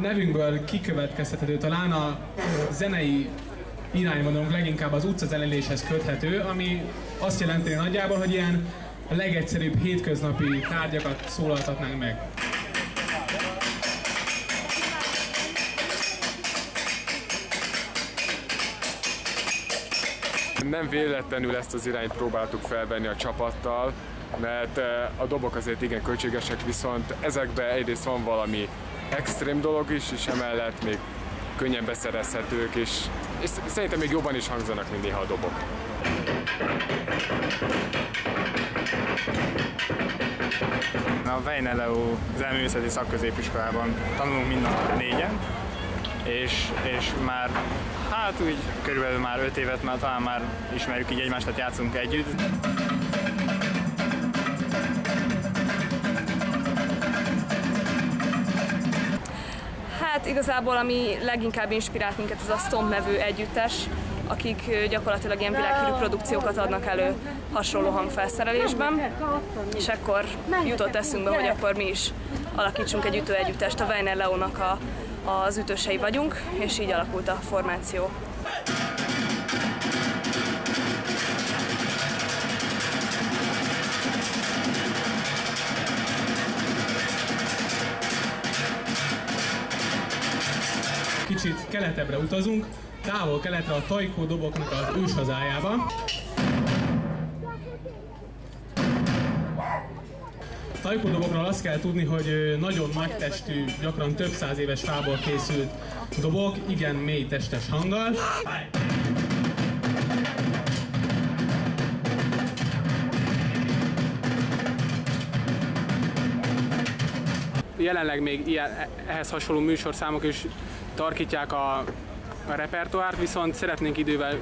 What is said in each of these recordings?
nevünkből kikövetkeztethető, talán a zenei irányvonalunk leginkább az utcazenéléshez köthető, ami azt jelenti nagyjából, hogy ilyen a legegyszerűbb hétköznapi tárgyakat szólaltatnánk meg. Nem véletlenül ezt az irányt próbáltuk felvenni a csapattal, mert a dobok azért igen költségesek, viszont ezekben egyrészt van valami extrém dolog is, és emellett még könnyen beszerezhetők, és szerintem még jobban is hangzanak, mint néha a dobok. A Weiner Leo zeneművészeti szakközépiskolában tanulunk mind a négyen, és már hát úgy körülbelül már 5 évet már talán már ismerjük így egymást, tehát játszunk együtt. Hát igazából ami leginkább inspirált minket, ez a Stomp nevű együttes, akik gyakorlatilag ilyen világhírű produkciókat adnak elő hasonló hangfelszerelésben, és akkor jutott eszünkbe, hogy akkor mi is alakítsunk egy ütőegyüttest. A Weiner Leónak az ütősei vagyunk, és így alakult a formáció. Kicsit keletebbre utazunk, távol-keletre a tajkó doboknak az őshazájába. A tajkó dobokról azt kell tudni, hogy nagyon nagy testű, gyakran több száz éves fából készült dobok, igen mély testes hanggal. Jelenleg még ehhez hasonló műsorszámok is tarkítják a repertoárt, viszont szeretnénk idővel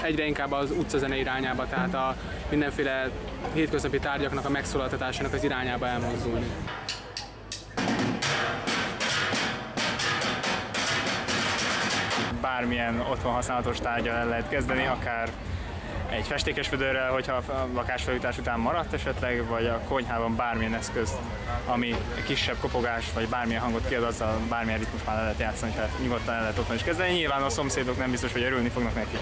egyre inkább az utcazene irányába, tehát a mindenféle hétköznapi tárgyaknak a megszólaltatásának az irányába elmozdulni. Bármilyen otthon használatos tárgyal el lehet kezdeni, akár egy festékes vödörrel, hogyha a lakásfelújítás után maradt esetleg, vagy a konyhában bármilyen eszköz, ami kisebb kopogás, vagy bármilyen hangot kiad, azzal bármilyen ritmus már le lehet játszani, tehát nyugodtan el lehet otthon is kezdeni. Nyilván a szomszédok nem biztos, hogy örülni fognak neki.